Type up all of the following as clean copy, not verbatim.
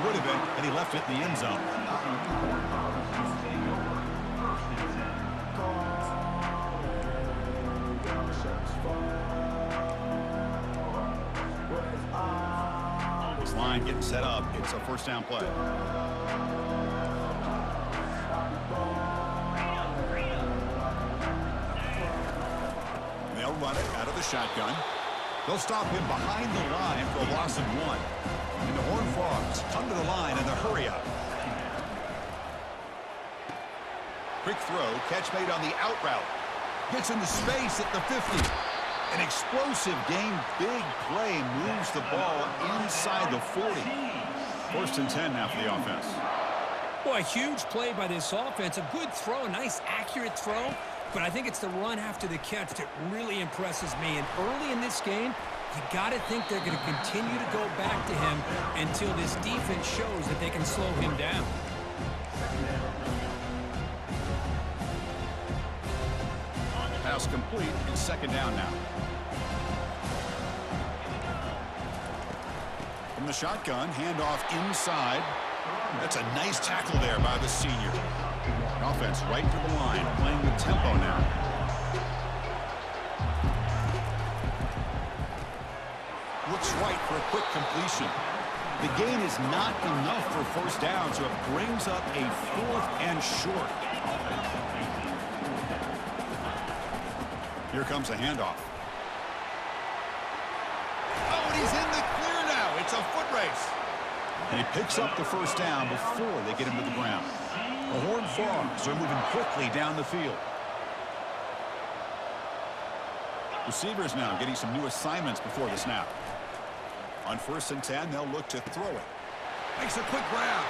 would have been, and he left it in the end zone. This line getting set up. It's a first down play. They'll run it out of the shotgun. They'll stop him behind the line for a loss of 1. And the Horned Frogs come to the line in the hurry up. Quick throw, catch made on the out route. Gets into space at the 50. An explosive game, big play, moves the ball inside the 40. First and 10 now for the offense. Boy, a huge play by this offense. A good throw, a nice accurate throw. But I think it's the run after the catch that really impresses me. And early in this game, you got to think they're going to continue to go back to him until this defense shows that they can slow him down. Pass complete and second down now. From the shotgun, handoff inside. That's a nice tackle there by the senior. Offense right to the line, playing with tempo now. Looks right for a quick completion. The gain is not enough for first down, so it brings up a 4th and short. Here comes a handoff. Oh, and he's in the clear now. It's a foot race. And he picks up the first down before they get him to the ground. The Horned Frogs are moving quickly down the field. Receivers now getting some new assignments before the snap. On first and 10, they'll look to throw it. Makes a quick grab.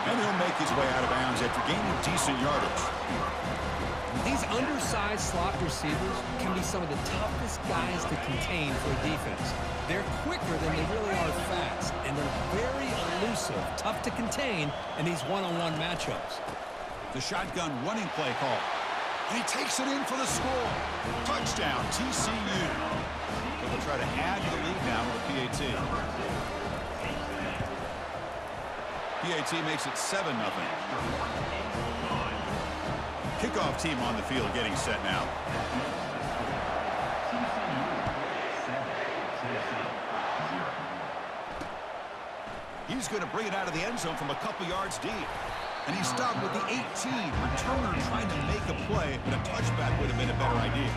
And he'll make his way out of bounds after gaining decent yardage. These undersized slot receivers can be some of the toughest guys to contain for a defense. They're quicker than they really are fast, and they're very elusive, tough to contain in these one-on-one matchups. The shotgun running play call. And he takes it in for the score. Touchdown, TCU. So they'll try to add to the lead now with a PAT. PAT makes it 7-0. Kickoff team on the field getting set now. He's going to bring it out of the end zone from a couple yards deep. And he stopped with the 18. Returner trying to make a play, but a touchback would have been a better idea.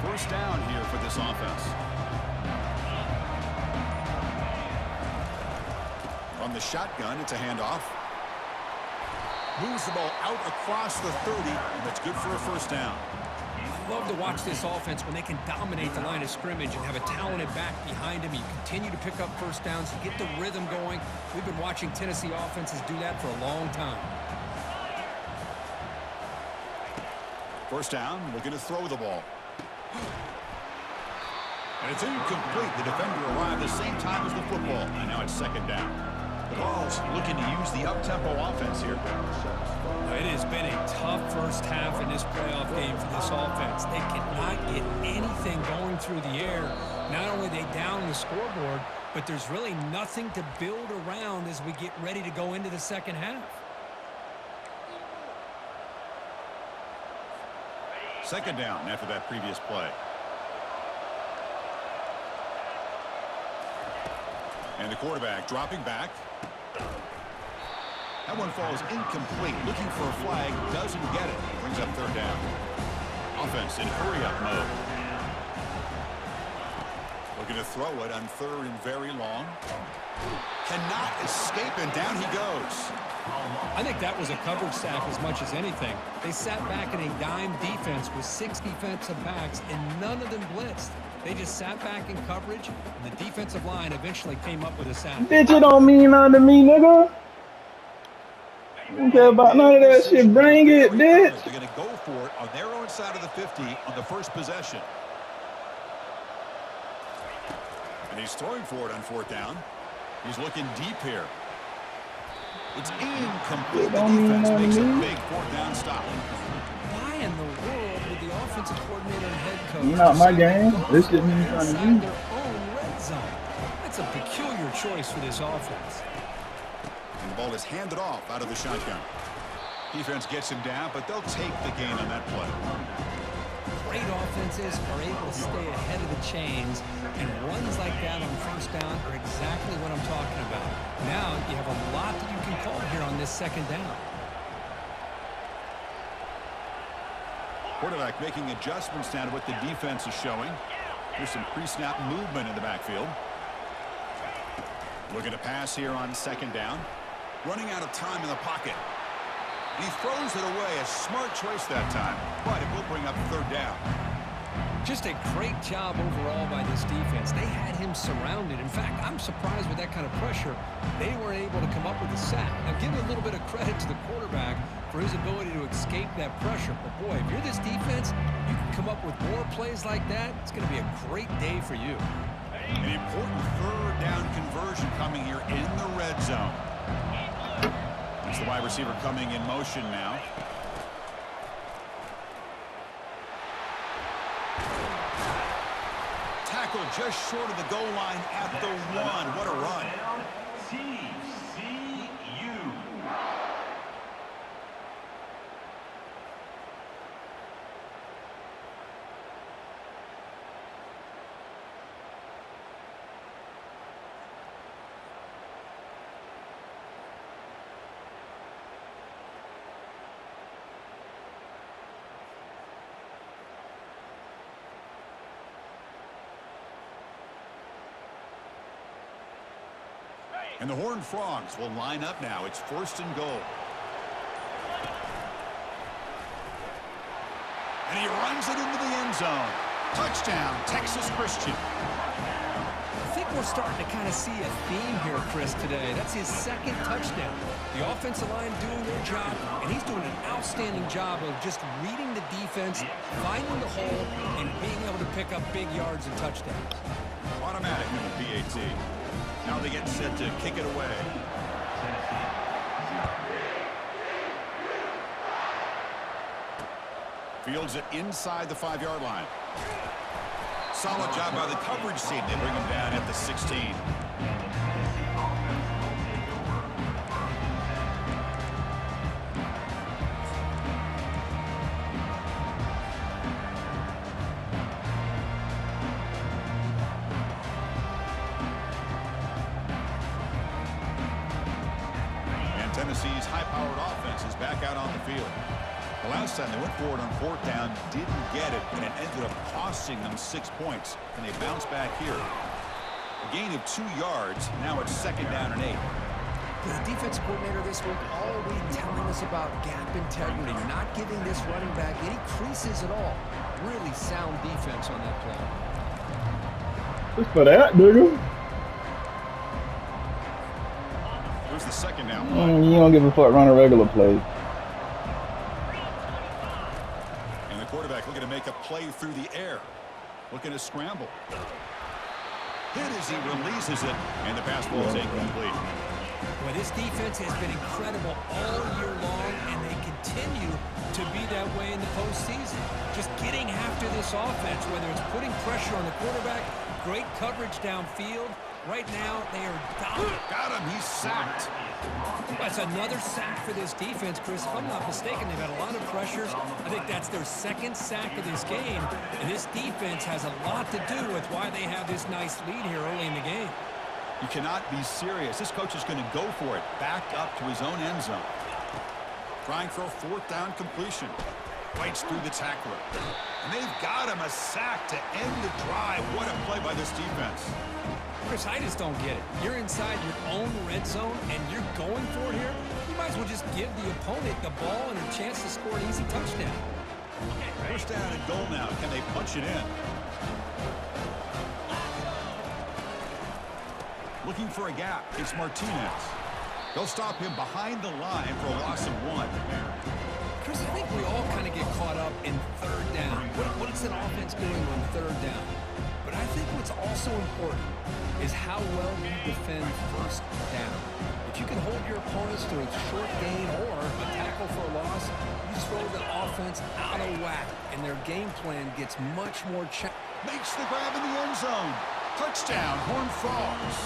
First down here for this offense. From the shotgun, it's a handoff. Moves the ball out across the 30, and that's good for a first down. I love to watch this offense when they can dominate the line of scrimmage and have a talented back behind him. You continue to pick up first downs, you get the rhythm going. We've been watching Tennessee offenses do that for a long time. First down, looking to throw the ball. And it's incomplete. The defender arrived the same time as the football, and now it's second down. The Vols looking to use the up-tempo offense here. It has been a tough first half in this playoff game for this offense. They cannot get anything going through the air. Not only are they down the scoreboard, but there's really nothing to build around as we get ready to go into the second half. Second down after that previous play. And the quarterback dropping back. That one falls incomplete. Looking for a flag. Doesn't get it. Brings up third down. Offense in hurry-up mode. Looking to throw it on third and very long. Cannot escape, and down he goes. I think that was a coverage sack as much as anything. They sat back in a dime defense with 6 defensive backs, and none of them blitzed. They just sat back in coverage, and the defensive line eventually came up with a sack. Bitch, it don't mean nothing to me, nigga. I don't care about none of that shit. Bring it, bitch. They're going to go for it on their own side of the 50 on the first possession. And he's throwing for it on fourth down. He's looking deep here. It's incomplete. The defense makes a big fourth down stop. defensive coordinator and head coach Not my decided to game. go This for is it me trying to inside do. their own red zone. That's a peculiar choice for this offense. And the ball is handed off out of the shotgun. Defense gets him down, but they'll take the gain on that play. Great offenses are able to stay ahead of the chains, and runs like that on first down are exactly what I'm talking about. Now you have a lot that you can call here on this second down. Quarterback making adjustments now to what the defense is showing. There's some pre-snap movement in the backfield. Looking to pass here on second down. Running out of time in the pocket. And he throws it away. A smart choice that time. But it will bring up third down. Just a great job overall by this defense. They had him surrounded. In fact, I'm surprised with that kind of pressure. They were able to come up with a sack. Now, give a little bit of credit to the quarterback for his ability to escape that pressure. But, boy, if you're this defense, you can come up with more plays like that. It's going to be a great day for you. An important third down conversion coming here in the red zone. It's the wide receiver coming in motion now. Tackle just short of the goal line at the 1. What a run. TCU. And the Horned Frogs will line up now. It's first and goal. And he runs it into the end zone. Touchdown, Texas Christian. I think we're starting to kind of see a theme here, Chris, today. That's his second touchdown. The offensive line doing their job, and he's doing an outstanding job of just reading the defense, finding the hole, and being able to pick up big yards and touchdowns. Automatic in the PAT. Now they get set to kick it away. Fields it inside the 5-yard line. Solid job by the coverage team. They bring him down at the 16. And Tennessee's high-powered offense is back out on the field. The last time they went forward on fourth down, didn't get it, and it ended up costing them 6 points. And they bounce back here. A gain of 2 yards. Now it's second down and 8. The defensive coordinator this week all week telling us about gap integrity, not giving this running back any creases at all. Really sound defense on that play. Just for that, nigga. Here's the second down. You don't give a fuck run a regular play. And the quarterback looking to make a play through the air. Looking to scramble. Hit as he releases it, and the pass ball is incomplete. Well, this defense has been incredible all year long, and they continue to be that way in the postseason. Just getting after this offense, whether it's putting pressure on the quarterback, great coverage downfield. Right now, they are dominant. Got him. He's sacked. That's another sack for this defense, Chris. If I'm not mistaken, they've had a lot of pressures. I think that's their second sack of this game. And this defense has a lot to do with why they have this nice lead here early in the game. You cannot be serious. This coach is going to go for it. Back up to his own end zone. Trying for a fourth down completion. Fights through the tackler. And they've got him a sack to end the drive. What a play by this defense. Chris, I just don't get it. You're inside your own red zone, and you're going for it here. You might as well just give the opponent the ball and a chance to score an easy touchdown. First down and goal now. Can they punch it in? Looking for a gap. It's Martinez. They'll stop him behind the line for a loss of 1. Chris, I think we all kind of get caught up in third down. What is an offense doing on third down? But I think what's also important is how well you defend first down. If you can hold your opponents to a short gain or a tackle for a loss, you throw the offense offense out of whack, and their game plan gets much more challenging. Makes the grab in the end zone. Touchdown, Horned Frogs.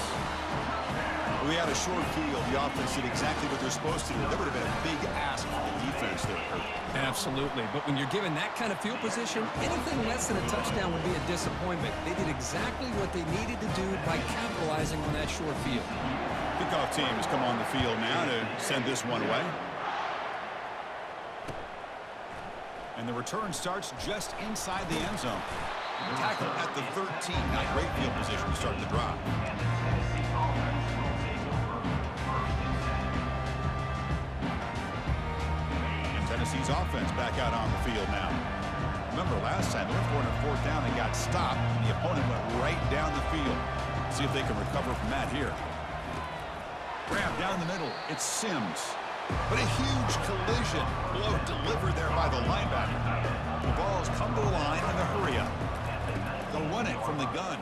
We had a short field. The offense did exactly what they're supposed to do. That would have been a big ask for the defense there, Kurt. Absolutely. But when you're given that kind of field position, anything less than a touchdown would be a disappointment. They did exactly what they needed to do by capitalizing on that short field. Kickoff team has come on the field now to send this one away. And the return starts just inside the end zone. Tackle at the 13. Not great field position to start the drive. And Tennessee's offense back out on the field now. Remember last time they were for a fourth down and got stopped. And the opponent went right down the field. See if they can recover from that here. Grab down the middle. It's Sims. But a huge collision. Blow delivered there by the linebacker. The ball's come to the line in the hurry up. They'll run it from the gun.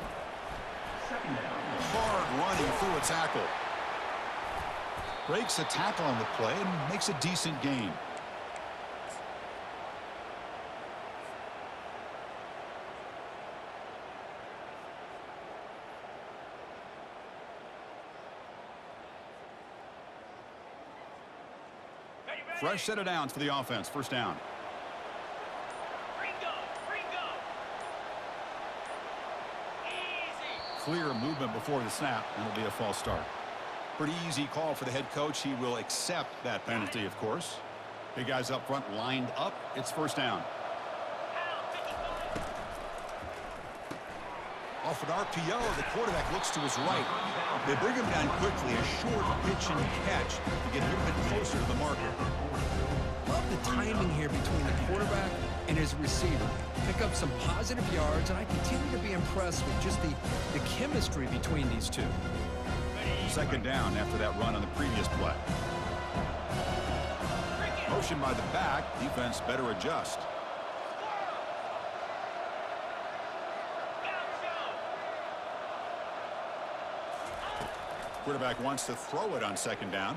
Hard running through a tackle. Breaks a tackle on the play and makes a decent gain. Fresh set of downs for the offense. First down. Clear movement before the snap, and it'll be a false start. Pretty easy call for the head coach. He will accept that penalty, of course. Big guys up front lined up. It's first down. Off an RPO, the quarterback looks to his right. They bring him down quickly, a short pitch and catch to get a little bit closer to the marker. Love the timing here between the quarterback and his receiver. Pick up some positive yards, and I continue to be impressed with just the chemistry between these two. Second down after that run on the previous play. Motion by the back. Defense better adjust. Quarterback wants to throw it on second down.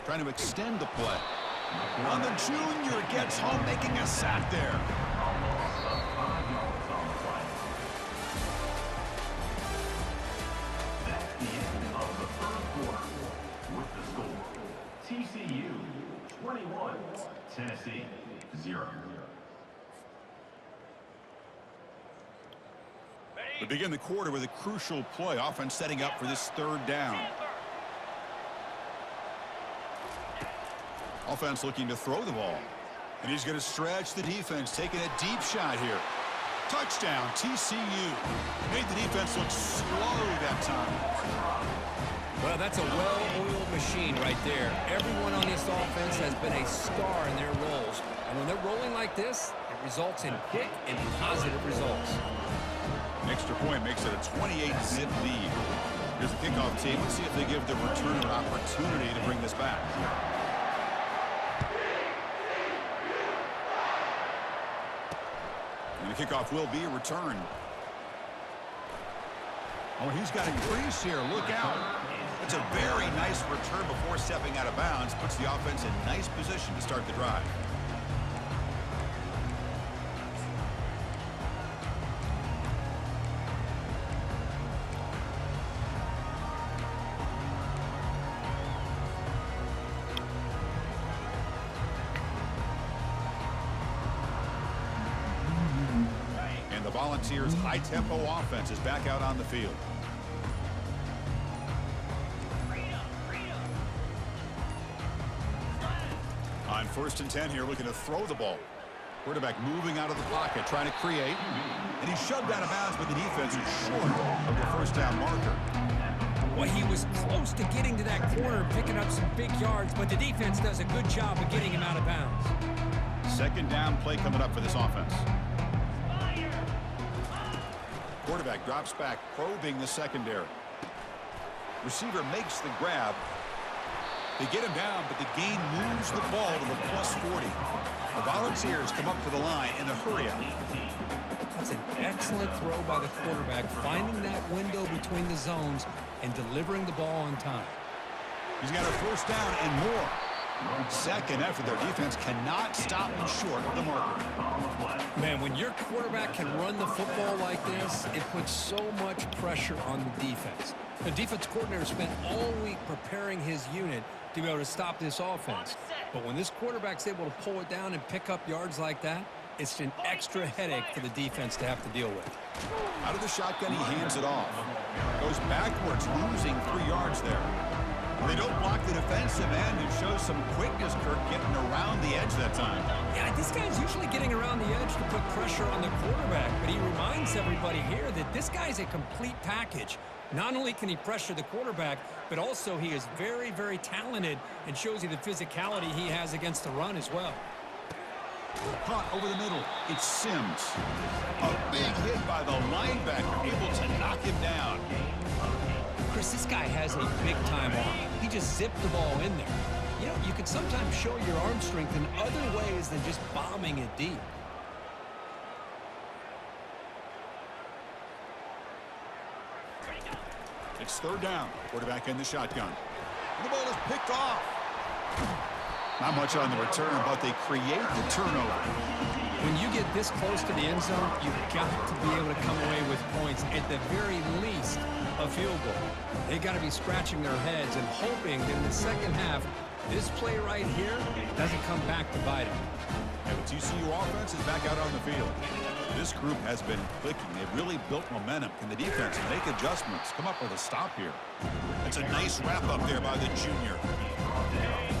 Trying to extend the play. On the junior, gets home, making a sack there. That's the end of the first quarter with the score. TCU 21, Tennessee 0. We begin the quarter with a crucial play. Offense setting up for this third down. Offense looking to throw the ball. And he's going to stretch the defense, taking a deep shot here. Touchdown, TCU. Made the defense look slow that time. Well, that's a well-oiled machine right there. Everyone on this offense has been a star in their roles. And when they're rolling like this, it results in quick and positive results. An extra point makes it a 28-zip lead. Here's the kickoff team. Let's see if they give the returner an opportunity to bring this back. And the kickoff will be a return. Oh, he's got a crease here. Look out. It's a very nice return before stepping out of bounds. Puts the offense in nice position to start the drive. Volunteers' high-tempo offense is back out on the field. On 1st and 10 here, looking to throw the ball. Quarterback moving out of the pocket, trying to create. And he's shoved out of bounds, but the defense is short of the first down marker. Well, he was close to getting to that corner, picking up some big yards, but the defense does a good job of getting him out of bounds. Second down play coming up for this offense. Quarterback drops back, probing the secondary. Receiver makes the grab. They get him down, but the gain moves the ball to the +40. The Volunteers come up to the line in a hurry-up. That's an excellent throw by the quarterback, finding that window between the zones and delivering the ball on time. He's got a first down and more. Second effort, their defense cannot stop them short of the marker. Man, when your quarterback can run the football like this, it puts so much pressure on the defense. The defense coordinator spent all week preparing his unit to be able to stop this offense. But when this quarterback's able to pull it down and pick up yards like that, it's an extra headache for the defense to have to deal with. Out of the shotgun, he hands it off. Goes backwards, losing 3 yards there. They don't block the defensive end, who shows some quickness, Kirk, getting around the edge that time. Yeah, this guy's usually getting around the edge to put pressure on the quarterback, but he reminds everybody here that this guy's a complete package. Not only can he pressure the quarterback, but also he is very, very talented and shows you the physicality he has against the run as well. Caught over the middle. It's Sims. A big hit by the linebacker, able to knock him down. Chris, this guy has a big-time arm. He just zipped the ball in there. You know, you can sometimes show your arm strength in other ways than just bombing it deep. It's third down. Quarterback in the shotgun. And the ball is picked off. Not much on the return, but they create the turnover. When you get this close to the end zone, you've got to be able to come away with points, at the very least, a field goal. They got to be scratching their heads and hoping that in the second half, this play right here doesn't come back to bite them. And the TCU offense is back out on the field. This group has been clicking. They've really built momentum. Can the defense make adjustments? Come up with a stop here. It's a nice wrap up there by the junior.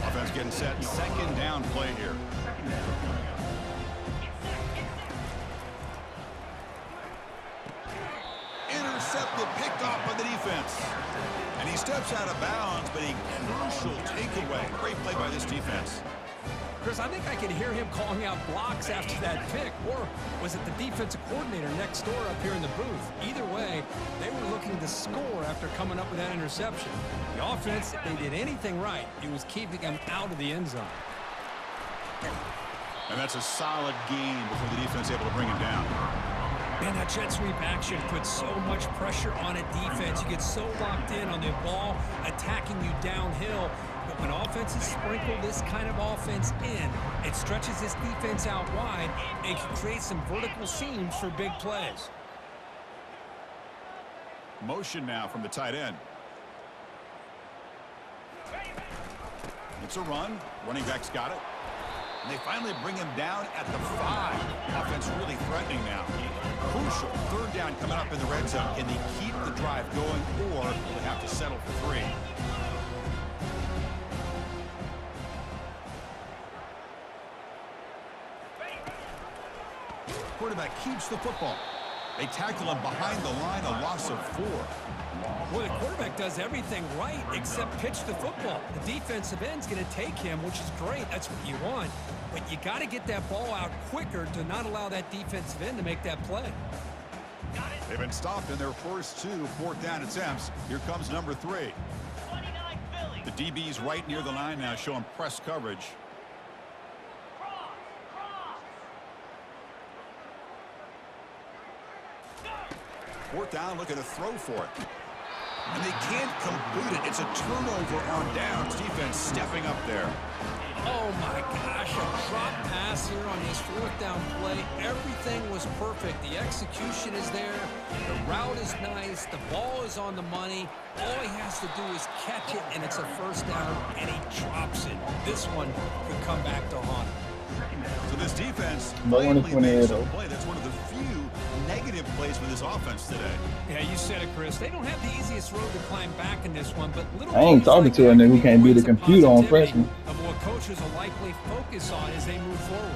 Offense getting set. Second down play here. Intercepted, picked off by the defense. And he steps out of bounds, but a crucial takeaway. Great play by this defense. Chris, I think I can hear him calling out blocks after that pick. Or was it the defensive coordinator next door up here in the booth? Either way, they were looking to score after coming up with that interception. The offense, if they did anything right, it was keeping them out of the end zone. And that's a solid gain before the defense able to bring him down. Man, that jet sweep action puts so much pressure on a defense. You get so locked in on the ball attacking you downhill. But when offenses sprinkle this kind of offense in, it stretches this defense out wide and can create some vertical seams for big plays. Motion now from the tight end. It's a run. Running back's got it. And they finally bring him down at the 5. Offense really threatening now. Crucial. Third down coming up in the red zone. Can they keep the drive going, or will they have to settle for 3? Quarterback keeps the football. They tackle him behind the line, a loss of 4. Well, the quarterback does everything right except pitch the football. The defensive end's going to take him, which is great. That's what you want. But you got to get that ball out quicker to not allow that defensive end to make that play. They've been stopped in their first 2 fourth down attempts. Here comes number 3. The DB's right near the line now, showing press coverage. Fourth down, looking to throw for it. And they can't complete it. It's a turnover on downs. Defense stepping up there. Oh, my gosh, a drop pass here on this fourth down play. Everything was perfect. The execution is there. The route is nice. The ball is on the money. All he has to do is catch it, and it's a first down, and he drops it. This one could come back to haunt him. So this defense But when finally makes it's a play. That's one of the few negative plays for this offense today. Yeah, you said it, Chris. They don't have the easiest road to climb back in this one, but little I ain't plays talking like to a that nigga who can can't beat a points of computer on positivity freshman. of what coaches will likely focus on as they move forward.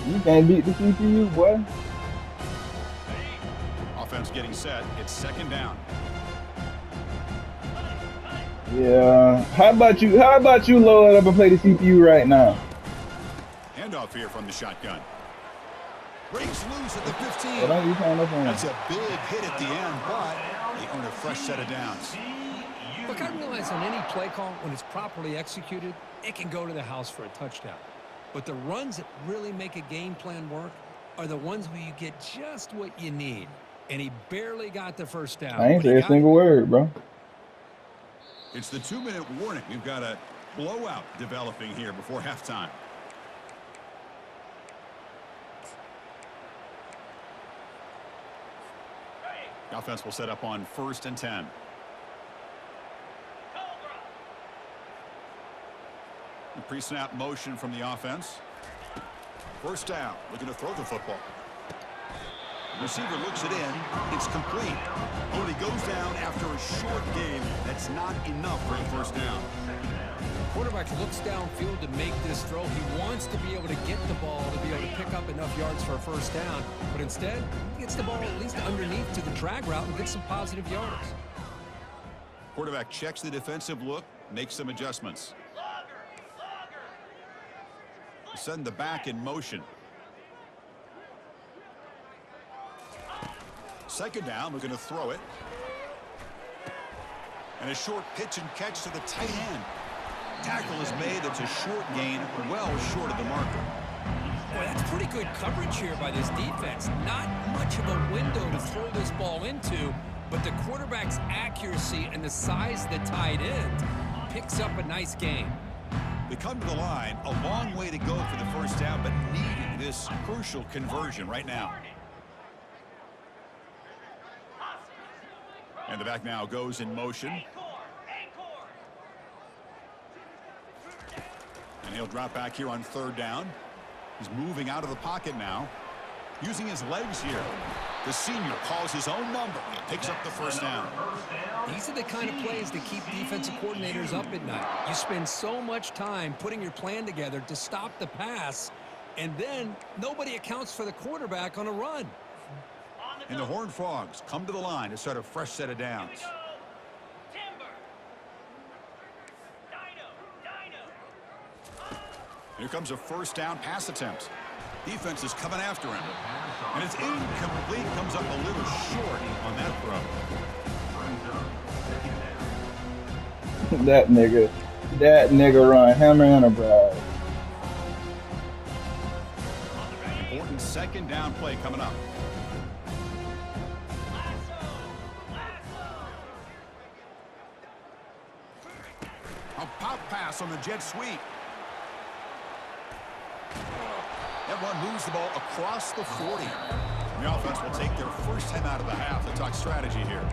You can't beat the CPU, boy. Offense getting set. It's second down. Yeah. How about you load up and play the CPU right now? Handoff here from the shotgun. Breaks loose at the 15. Well, don't you count up on That's a big hit at the end, but they earn a fresh set of downs. Look, I realize on any play call, when it's properly executed, it can go to the house for a touchdown. But the runs that really make a game plan work are the ones where you get just what you need. And he barely got the first down. I ain't but he say a got single word, bro. It's the 2-minute warning. We've got a blowout developing here before halftime. The offense will set up on 1st and 10. Pre-snap motion from the offense. First down, looking to throw the football. Receiver looks it in. It's complete. But he goes down after a short game. That's not enough for a first down. Quarterback looks downfield to make this throw. He wants to be able to get the ball to be able to pick up enough yards for a first down. But instead, he gets the ball at least underneath to the drag route and gets some positive yards. Quarterback checks the defensive look, makes some adjustments. Send the back in motion. Second down, we're going to throw it. And a short pitch and catch to the tight end. Tackle is made. It's a short gain, well short of the marker. Boy, that's pretty good coverage here by this defense. Not much of a window to throw this ball into, but the quarterback's accuracy and the size of the tight end picks up a nice gain. They come to the line, a long way to go for the first down, but needing this crucial conversion right now. And the back now goes in motion. And he'll drop back here on 3rd down. He's moving out of the pocket now, using his legs here. The senior calls his own number, picks up the first down. These are the kind of plays that keep defensive coordinators up at night. You spend so much time putting your plan together to stop the pass, and then nobody accounts for the quarterback on a run. And the Horned Frogs come to the line to start a fresh set of downs. Here comes a first down pass attempt. Defense is coming after him. And it's incomplete. Comes up a little short on that throw. That nigga run hammer enterprise. Important second down play coming up. A pop pass on the jet sweep. That one moves the ball across the 40. The offense will take their first time out of the half. They talk strategy here.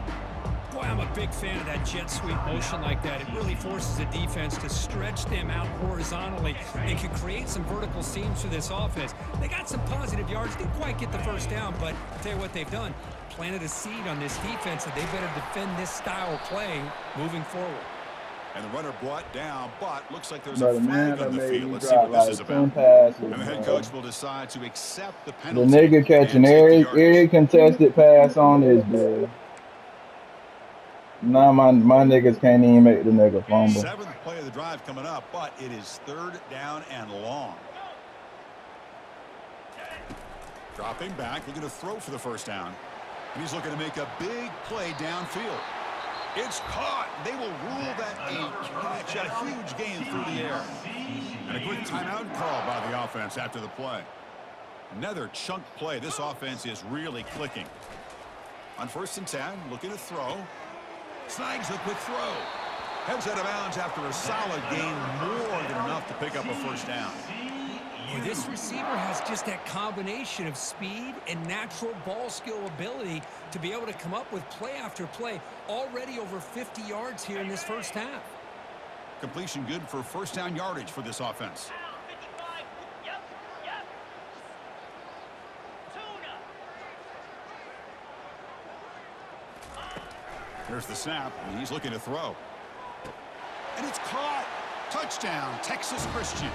Boy, I'm a big fan of that jet sweep motion like that. It really forces the defense to stretch them out horizontally and can create some vertical seams for this offense. They got some positive yards. Didn't quite get the first down, but I'll tell you what they've done. Planted a seed on this defense that they better defend this style of play moving forward. And the runner brought down, but looks like there's Brother, a flag on the made field. me Let's see drop what this is like about. 10 passes, And the head bro. coach will decide to accept the The penalty. nigga catching and take the every yardage. contested pass on this dude. Nah, my niggas can't even make the nigga fumble. 7th play of the drive coming up, but it is 3rd down and long. Dropping back, looking to throw for the first down. And he's looking to make a big play downfield. It's caught. They will rule that a catch, a huge gain through the air. And a quick timeout call by the offense after the play. Another chunk play. This offense is really clicking. On 1st and 10, looking to throw. Snags a quick throw. Heads out of bounds after a solid gain, more than enough to pick up a first down. Boy, this receiver has just that combination of speed and natural ball skill ability to be able to come up with play after play. Already over 50 yards here in this first half. Completion good for first down yardage for this offense. There's the snap, and he's looking to throw. And it's caught. Touchdown, Texas Christian.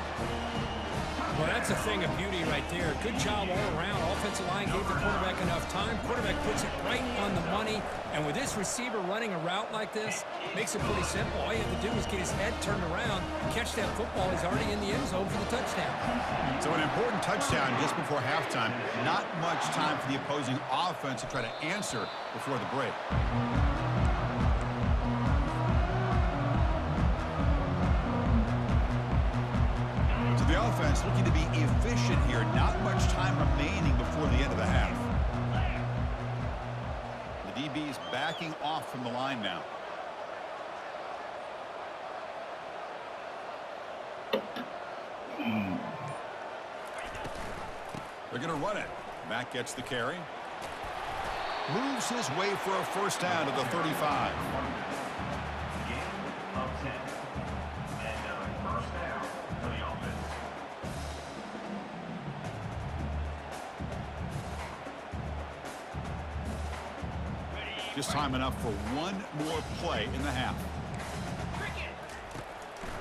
Well, that's a thing of beauty right there. Good job all around. Offensive line gave the quarterback enough time. Quarterback puts it right on the money. And with this receiver running a route like this, makes it pretty simple. All you have to do is get his head turned around, catch that football. He's already in the end zone for the touchdown. So an important touchdown just before halftime. Not much time for the opposing offense to try to answer before the break. The offense looking to be efficient here. Not much time remaining before the end of the half. The DB's backing off from the line now. They're going to run it. Mack gets the carry. Moves his way for a first down to the 35. Gain of 10. And first down for the offense. Just time enough for one more play in the half.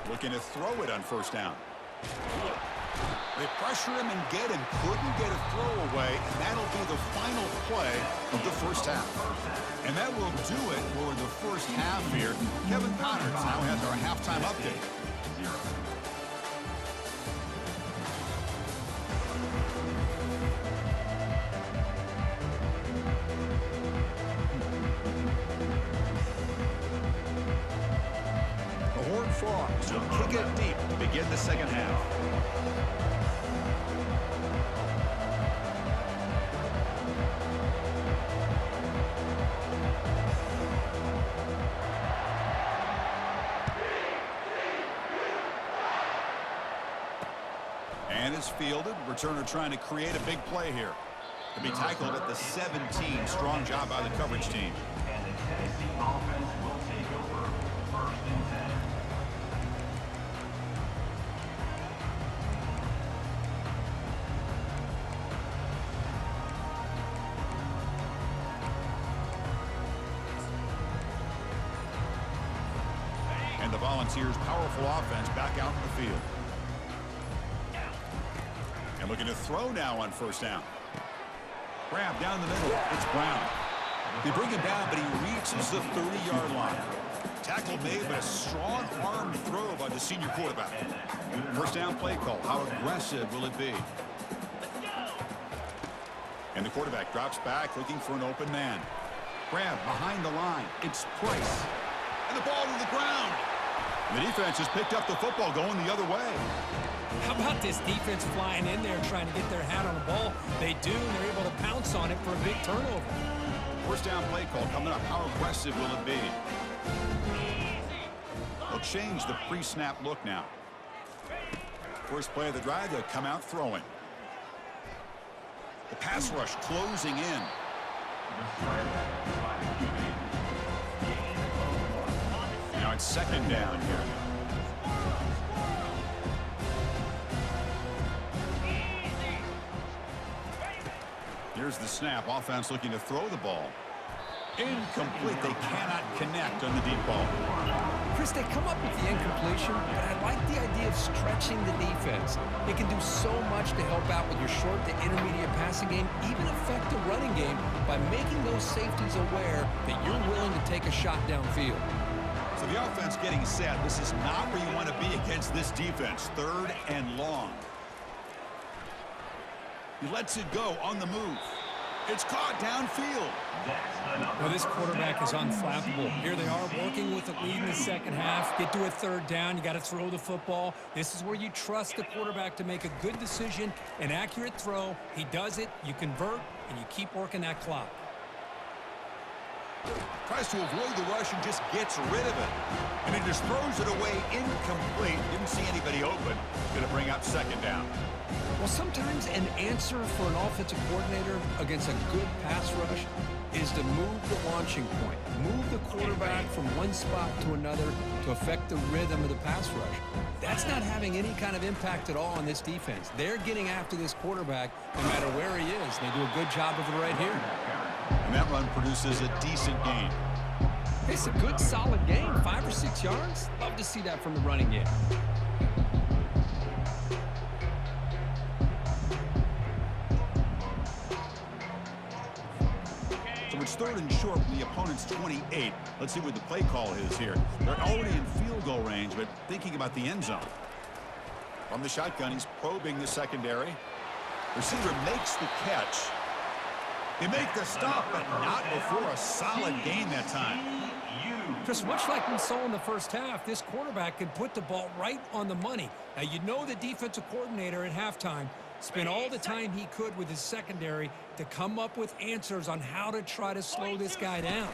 Looking to throw it on first down. They pressure him and couldn't get a throw away, and that'll be the final play of the first half. And that will do it for the first half here. Kevin Connors now has our halftime update. The Horned Frogs will kick it deep to begin the second half. And is fielded. Returner trying to create a big play here. To be tackled at the 17. Strong job by the coverage team. And the Tennessee offense will take over first and 10. And the Volunteers' powerful offense back out in the field. And looking to throw now on first down. Grab down the middle. It's Brown. They bring him down, but he reaches the 30-yard line. Tackle made, but a strong arm throw by the senior quarterback. First down play call. How aggressive will it be? And the quarterback drops back, looking for an open man. Grab behind the line. It's Price. And the ball to the ground. And the defense has picked up the football going the other way. How about this defense flying in there trying to get their hat on the ball? They do, and they're able to pounce on it for a big turnover. First down play call coming up. How aggressive will it be? They'll change the pre-snap look now. First play of the drive, they'll come out throwing. The pass rush closing in. Now it's second down here. Here's the snap. Offense looking to throw the ball. Incomplete. They cannot connect on the deep ball. Chris, they come up with the incompletion, but I like the idea of stretching the defense. It can do so much to help out with your short to intermediate passing game, even affect the running game by making those safeties aware that you're willing to take a shot downfield. So the offense getting set. This is not where you want to be against this defense. Third and long. He lets it go on the move. It's caught downfield. Well, this quarterback is unflappable. Here they are working with the lead in the second half. Get to a third down. You got to throw the football. This is where you trust the quarterback to make a good decision, an accurate throw. He does it, you convert, and you keep working that clock. Tries to avoid the rush and just gets rid of it. And he just throws it away incomplete. Didn't see anybody open. Going to bring up second down. Well, sometimes an answer for an offensive coordinator against a good pass rush is to move the launching point, move the quarterback from one spot to another to affect the rhythm of the pass rush. That's not having any kind of impact at all on this defense. They're getting after this quarterback no matter where he is. They do a good job of it right here. And that run produces a decent gain. It's a good, solid game, 5 or 6 yards. Love to see that from the running game. So it's third and short from the opponent's 28. Let's see what the play call is here. They're already in field goal range, but thinking about the end zone. From the shotgun, he's probing the secondary. Receiver makes the catch. They make the stop, but not before a solid gain that time. Just much like we saw in the first half, this quarterback can put the ball right on the money. Now, you know the defensive coordinator at halftime spent all the time he could with his secondary to come up with answers on how to try to slow this guy down.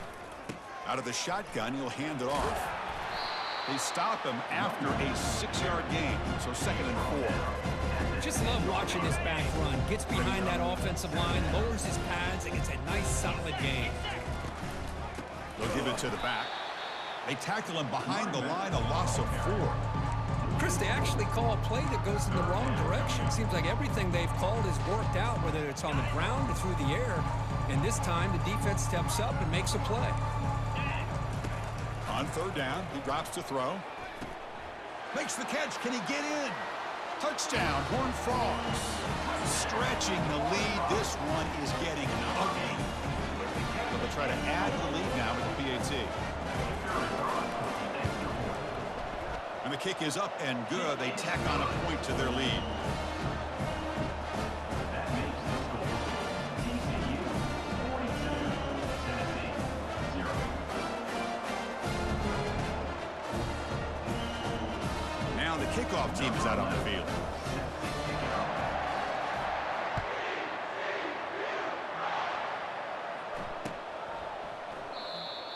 Out of the shotgun, he'll hand it off. They stop him after a 6-yard gain, so second and 4. Just love watching this back run. Gets behind that offensive line, lowers his pads, and gets a nice, solid gain. They'll give it to the back. They tackle him behind the line, a loss of 4. Chris, they actually call a play that goes in the wrong direction. Seems like everything they've called has worked out, whether it's on the ground or through the air. And this time, the defense steps up and makes a play. On 3rd down, he drops to throw. Makes the catch. Can he get in? Touchdown, Horned Frogs. Stretching the lead. This one is getting ugly. They'll try to add the lead now with the PAT. And the kick is up and good. They tack on a point to their lead. That makes the score TCU 42, Tennessee 0. Now the kickoff team is out on the field.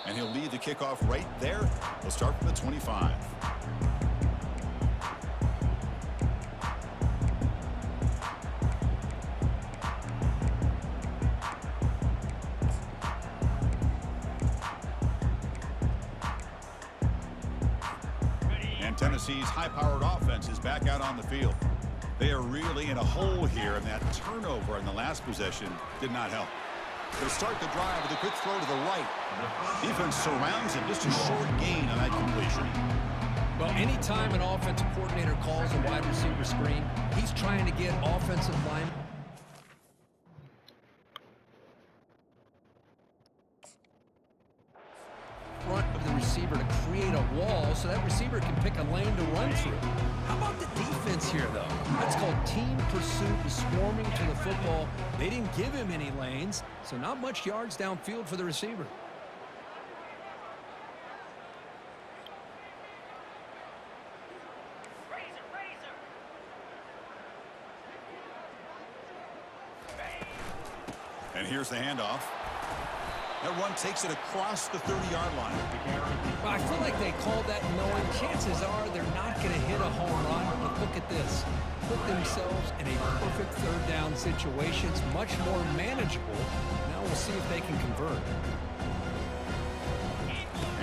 And he'll lead the kickoff right there. We'll start from the 25. And Tennessee's high-powered offense is back out on the field. They are really in a hole here, and that turnover in the last possession did not help. They'll start the drive with a quick throw to the right. Defense surrounds him. Just a short gain on that completion. Well, anytime an offensive coordinator calls a wide receiver screen, he's trying to get offensive line front of the receiver to create a wall so that receiver can pick a lane to run through. How about the defense here, though? That's called team pursuit and swarming to the football. They didn't give him any lanes, so not much yards downfield for the receiver. And here's the handoff. That run takes it across the 30-yard line. Well, I feel like they called that knowing chances are they're not going to hit a home run. But look at this. Put themselves in a perfect 3rd down situation. It's much more manageable. Now we'll see if they can convert.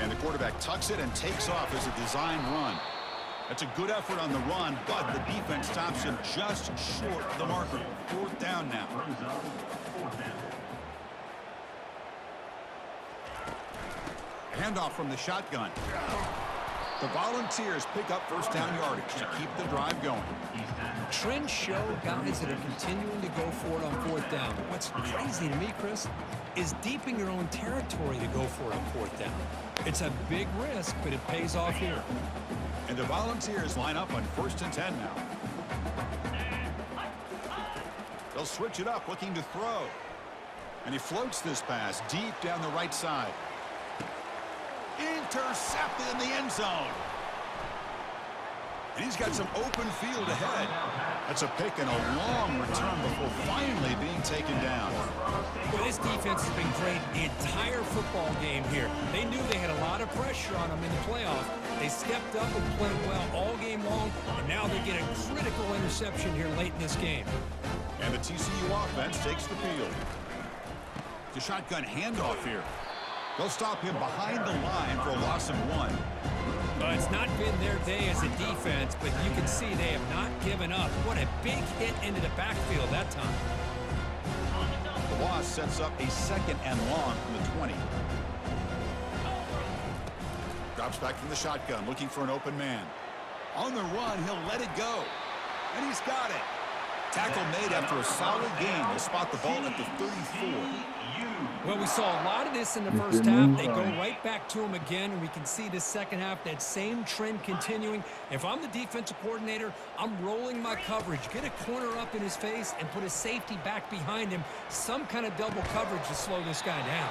And the quarterback tucks it and takes off as a design run. That's a good effort on the run, but the defense stops him just short of the marker. 4th down now. Handoff from the shotgun. The Volunteers pick up 1st down yardage to keep the drive going. Trends show guys that are continuing to go for it on 4th down. What's crazy to me, Chris, is deep in your own territory to go for it on 4th down. It's a big risk, but it pays off here. And the Volunteers line up on 1st and 10 now. They'll switch it up, looking to throw. And he floats this pass deep down the right side. Intercepted in the end zone. And he's got some open field ahead. That's a pick and a long return before finally being taken down. Well, this defense has been great the entire football game here. They knew they had a lot of pressure on them in the playoff. They stepped up and played well all game long, and now they get a critical interception here late in this game. And the TCU offense takes the field. The shotgun handoff here. They'll stop him behind the line for a loss of 1. Well, it's not been their day as a defense, but you can see they have not given up. What a big hit into the backfield that time. The loss sets up a 2nd and long from the 20. Drops back from the shotgun, looking for an open man. On the run, he'll let it go. And he's got it. Tackle made after a solid gain. They'll spot the ball at the 34. Well, we saw a lot of this in the first half. They go right back to him again, and we can see the second half, that same trend continuing. If I'm the defensive coordinator, I'm rolling my coverage. Get a corner up in his face and put a safety back behind him. Some kind of double coverage to slow this guy down.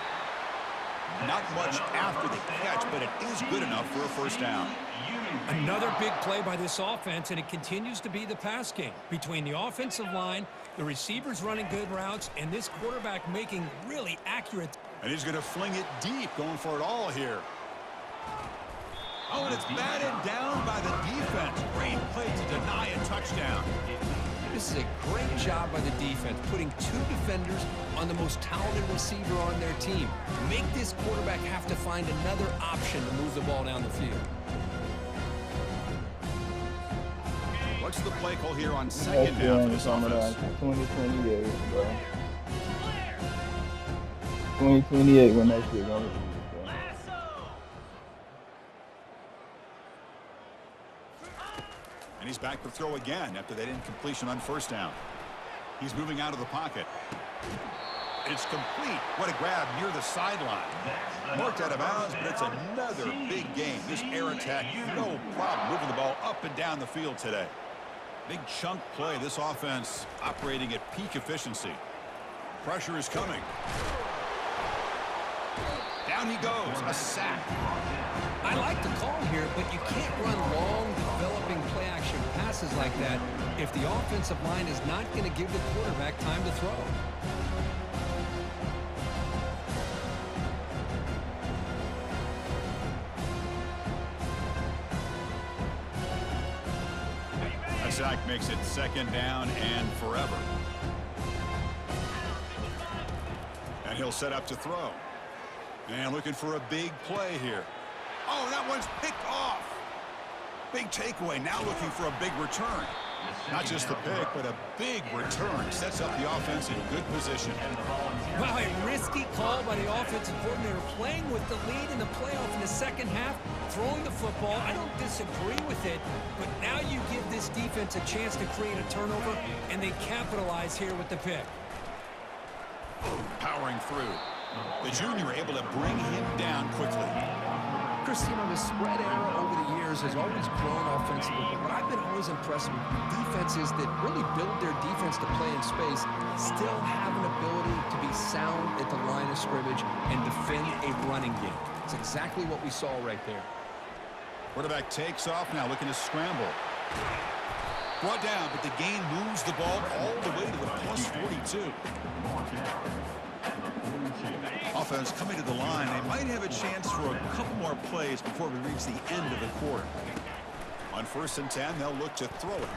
Not much after the catch, but it is good enough for a 1st down. Another big play by this offense, and it continues to be the pass game. Between the offensive line, the receivers running good routes, and this quarterback making really accurate. And he's going to fling it deep, going for it all here. Oh, and it's batted down by the defense. Great play to deny a touchdown. This is a great job by the defense, putting 2 defenders on the most talented receiver on their team. Make this quarterback have to find another option to move the ball down the field. What's the play call here on second down for this offense? 2028, bro. 2028 when that shit gonna be, bro. And he's back to throw again after that incompletion on first down. He's moving out of the pocket. It's complete. What a grab near the sideline. Marked out of bounds, but it's another big game. This air attack, no problem moving the ball up and down the field today. Big chunk play. This offense operating at peak efficiency. Pressure is coming. Down he goes. A sack. I like the call here, but you can't run long, developing play-action passes like that if the offensive line is not going to give the quarterback time to throw. A sack makes it second down and forever. And he'll set up to throw. And looking for a big play here. Oh, that one's picked off. Big takeaway. Now looking for a big return. Not just the pick, but a big return. Sets up the offense in good position. Wow, a risky call by the offensive coordinator, playing with the lead in the playoff in the second half, throwing the football. I don't disagree with it, but now you give this defense a chance to create a turnover, and they capitalize here with the pick. Powering through. The junior able to bring him down quickly. Chris, you know, the spread era over the years has always grown offensively, but what I've been always impressed with defenses that really build their defense to play in space still have an ability to be sound at the line of scrimmage and defend a running game. It's exactly what we saw right there. Quarterback takes off now, looking to scramble. Brought down, but the gain moves the ball all the way to the plus 42. Offense coming to the line. They might have a chance for a couple more plays before we reach the end of the quarter. On 1st and 10, they'll look to throw it.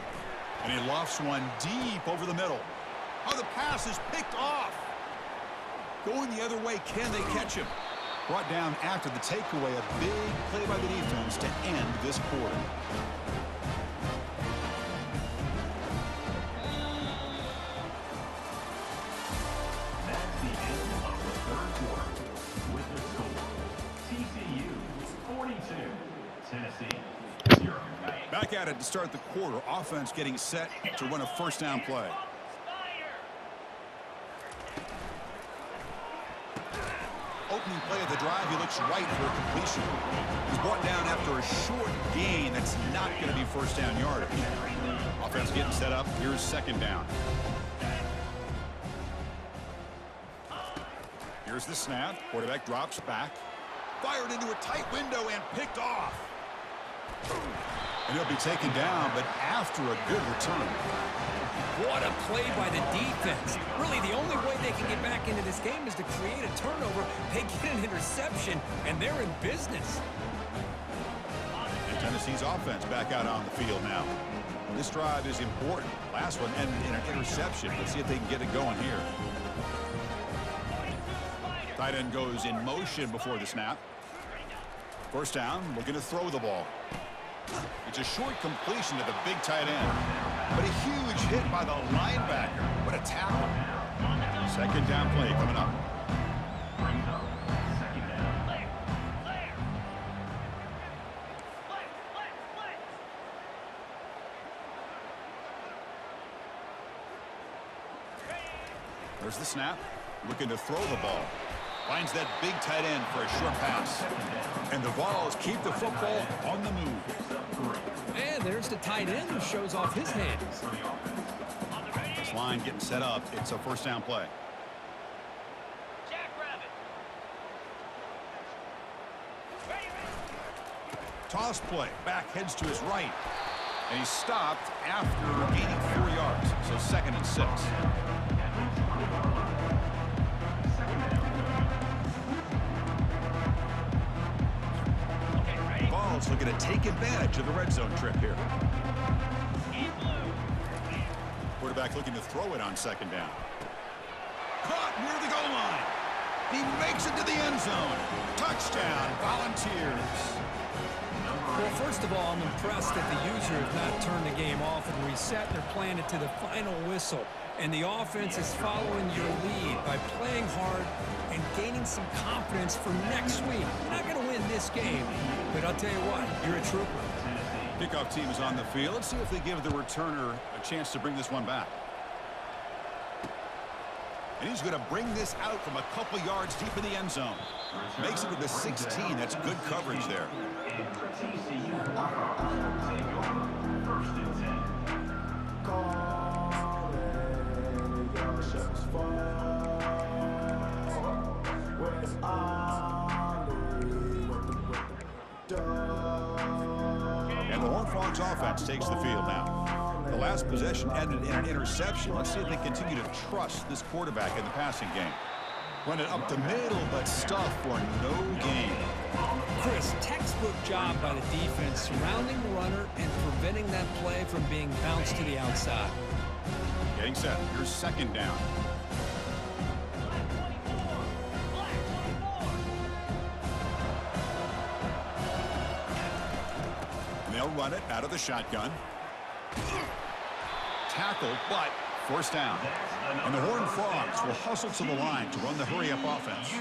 And he lofts one deep over the middle. Oh, the pass is picked off. Going the other way, can they catch him? Brought down after the takeaway, a big play by the defense to end this quarter. That's the end of the third quarter. With the score, TCU 42, Tennessee 0. Back at it to start the quarter. Offense getting set to run a first down play. Opening play of the drive, he looks right for a completion. He's brought down after a short gain that's not going to be first down yardage. Offense getting set up. Here's second down. Here's the snap. Quarterback drops back. Fired into a tight window and picked off. And he'll be taken down, but after a good return. What a play by the defense. Really, the only way they can get back into this game is to create a turnover. They get an interception, and they're in business. And Tennessee's offense back out on the field now. This drive is important. Last one ended in an interception. Let's see if they can get it going here. Tight end goes in motion before the snap. First down, looking to throw the ball. It's a short completion to the big tight end. But a huge hit by the linebacker. What a tackle. Second down play coming up. Second down. There's the snap. Looking to throw the ball. Finds that big tight end for a short pass. And the Vols keep the football on the move. And there's the tight end who shows off his hands. This line getting set up. It's a first down play. Toss play. Back heads to his right. And he's stopped after gaining 4 yards. So 2nd and 6. Vols looking to take advantage of the red zone trip here. quarterback looking to throw it on second down. Caught near the goal line. He makes it to the end zone. Touchdown, Volunteers. Well, first of all, I'm impressed that the user has not turned the game off and reset. They're playing it to the final whistle. And the offense is following your lead by playing hard and gaining some confidence for next week. You're not going to win this game, but I'll tell you what, you're a trooper. Kickoff team is on the field. Let's see if they give the returner a chance to bring this one back. And he's going to bring this out from a couple yards deep in the end zone. Makes it to the 16. That's good coverage there. TCU offense take over 1st and 10. And the Horned Frogs offense takes the field now. The last possession ended in an interception. Let's see if they continue to trust this quarterback in the passing game. Run it up the middle, but stuff for no gain. Chris, textbook job by the defense surrounding the runner and preventing that play from being bounced to the outside. Getting set. Here's second down. And they'll run it out of the shotgun. Tackled, but forced down. And the Horned Frogs will hustle to the line to run the hurry-up offense.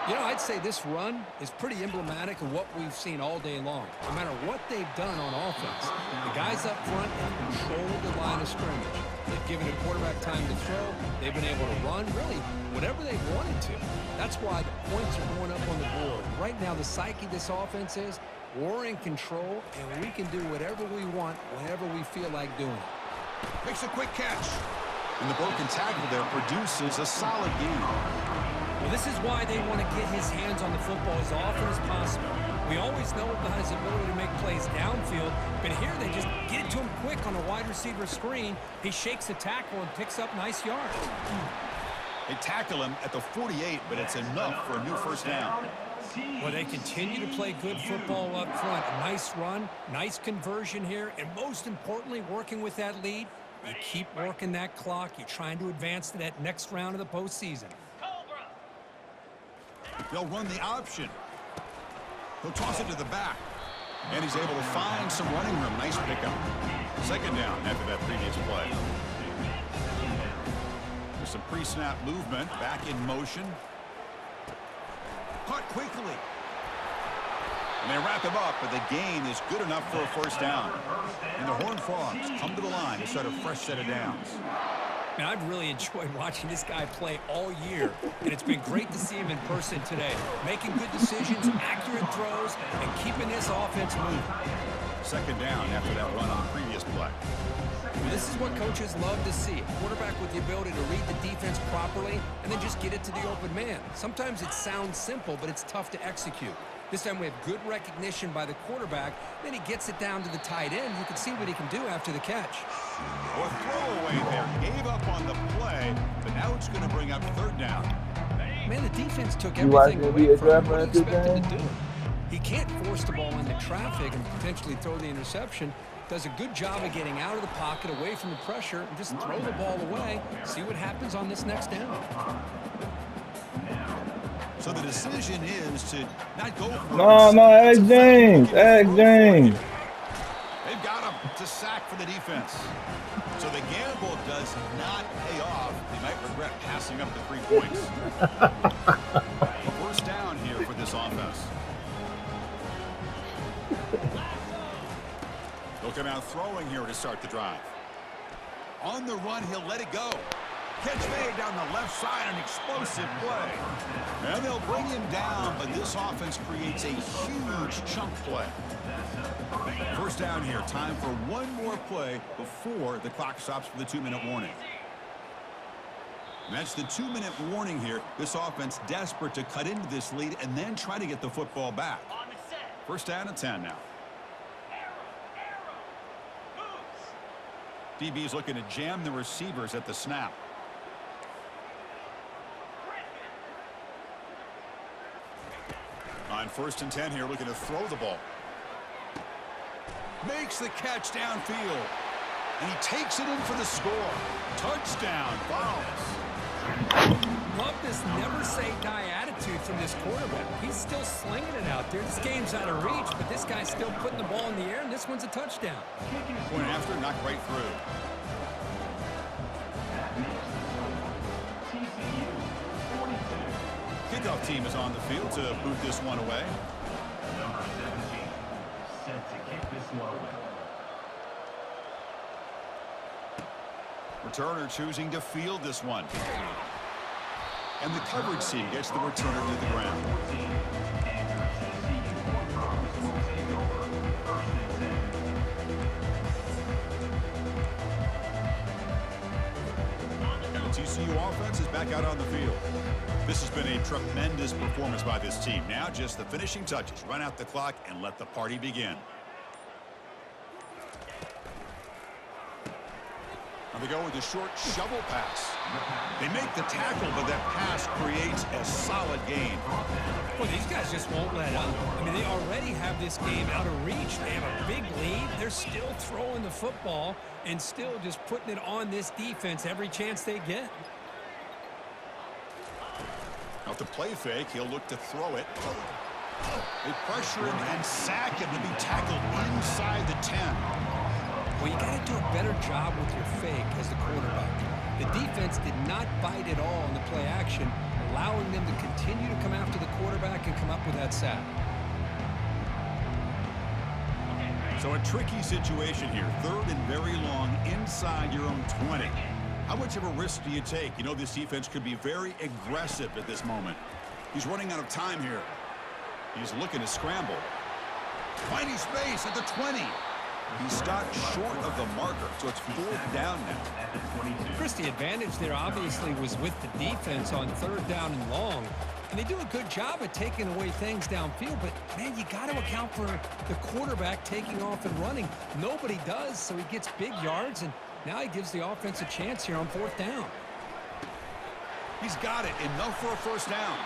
You know, I'd say this run is pretty emblematic of what we've seen all day long. No matter what they've done on offense, the guys up front have controlled the line of scrimmage. They've given the quarterback time to throw. They've been able to run, really, whatever they've wanted to. That's why the points are going up on the board. Right now, the psyche of this offense is we're in control, and we can do whatever we want whenever we feel like doing it. Makes a quick catch. And the broken tackle there produces a solid game. Well, this is why they want to get his hands on the football as often as possible. We always know about his ability to make plays downfield, but here they just get it to him quick on a wide receiver screen. He shakes the tackle and picks up nice yards. They tackle him at the 48, but it's enough for a new first down. Well, they continue to play good football up front. A nice run, nice conversion here, and most importantly, working with that lead, you keep working that clock. You're trying to advance to that next round of the postseason. They'll run the option. He'll toss it to the back. And he's able to find some running room. Nice pickup. Second down after that previous play. There's some pre-snap movement. Back in motion. Caught quickly. And they wrap him up, but the gain is good enough for a first down. And the Horned Frogs come to the line to start a fresh set of downs. And I've really enjoyed watching this guy play all year, and it's been great to see him in person today. Making good decisions, accurate throws, and keeping this offense moving. Second down after that run on the previous play. This is what coaches love to see. A quarterback with the ability to read the defense properly and then just get it to the open man. Sometimes it sounds simple, but it's tough to execute. This time we have good recognition by the quarterback. Then he gets it down to the tight end. You can see what he can do after the catch. A throwaway there. Gave up on the play, but now it's going to bring up third down. Man, the defense took You watch everything me away be a from him. driver What at he this expected to game? do. He can't force the ball into traffic and potentially throw the interception. Does a good job of getting out of the pocket, away from the pressure, and just throw the ball away. See what happens on this next down. So the decision is to not go for No, ask James. Ask James. They've got him. It's a sack for the defense. So the gamble does not pay off. They might regret passing up the 3 points. A first down here for this offense. They'll come out throwing here to start the drive. On the run, he'll let it go. Catch made down the left side, an explosive play. And they'll bring him down, but this offense creates a huge chunk play. First down here, time for one more play before the clock stops for the 2-minute warning. And that's the 2-minute warning here. This offense desperate to cut into this lead and then try to get the football back. First down and 10 now. DB's looking to jam the receivers at the snap. On 1st and 10 here, looking to throw the ball. Makes the catch downfield. And he takes it in for the score. Touchdown, Vols. Love this never-say-die attitude from this quarterback. He's still slinging it out there. This game's out of reach, but this guy's still putting the ball in the air, and this one's a touchdown. Point after, knocked right through. TCU 42. Kickoff team is on the field to boot this one away. Number 17 set to kick this one away. Returner choosing to field this one. And the coverage team gets the returner to the ground. 14, and your TCU Bullfrogs will take over 1st and 10. And the TCU offense is back out on the field. This has been a tremendous performance by this team. Now just the finishing touches. Run out the clock and let the party begin. Now they go with a short shovel pass. They make the tackle, but that pass creates a solid gain. Well, these guys just won't let up. I mean, they already have this game out of reach. They have a big lead. They're still throwing the football and still just putting it on this defense every chance they get. Now to play fake, he'll look to throw it. They pressure him and sack him to be tackled inside the 10. Well, you got to do a better job with your fake as the quarterback. The defense did not bite at all in the play action, allowing them to continue to come after the quarterback and come up with that sack. So a tricky situation here. 3rd and very long inside your own 20. How much of a risk do you take? You know this defense could be very aggressive at this moment. He's running out of time here. He's looking to scramble. Finding space at the 20. He stopped short of the marker, so it's 4th down now. Chris, the advantage there obviously was with the defense on 3rd down and long. And they do a good job at taking away things downfield, but, man, you got to account for the quarterback taking off and running. Nobody does, so he gets big yards, and now he gives the offense a chance here on 4th down. He's got it. Enough for a 1st down.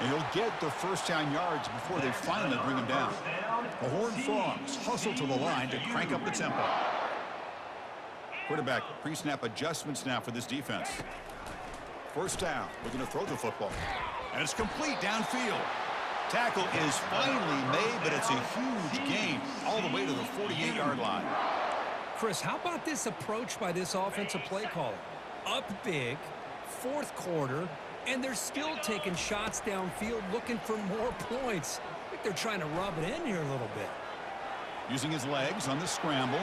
And he'll get the 1st down yards before they finally bring him down. The Horned Frogs hustle to the line to crank up the tempo. Quarterback pre-snap adjustments now for this defense. 1st down. We're going to throw the football. And it's complete downfield. Tackle is finally made, but it's a huge gain all the way to the 48-yard line. Chris, how about this approach by this offensive play caller? Up big, 4th quarter, and they're still taking shots downfield looking for more points. I think they're trying to rub it in here a little bit. Using his legs on the scramble.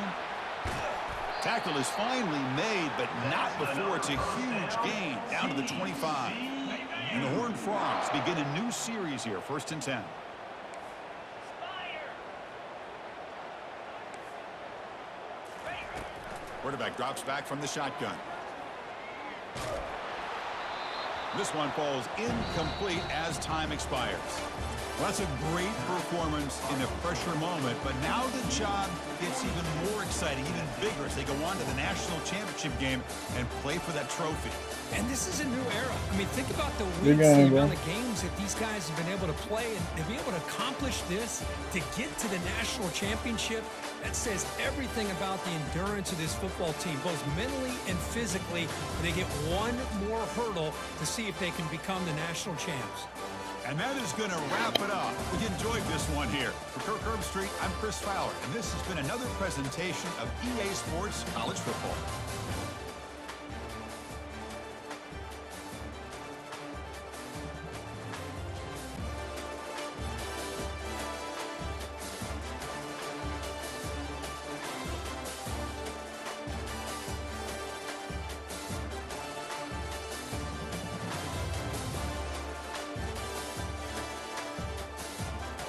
Tackle is finally made, but not before it's a huge gain down to the 25. And the Horned Frogs begin a new series here, 1st and 10. Quarterback drops back from the shotgun. This one falls incomplete as time expires. Well, that's a great performance in a pressure moment, but now the job gets even more exciting, even bigger as they go on to the national championship game and play for that trophy. And this is a new era. I mean, think about the Big weeks, game, the amount bro. of games that these guys have been able to play, and to be able to accomplish this, to get to the national championship, that says everything about the endurance of this football team, both mentally and physically. And they get one more hurdle to see if they can become the national champs. And that is going to wrap it up. We enjoyed this one here. For Kirk Herbstreit, I'm Chris Fowler, and this has been another presentation of EA Sports College Football.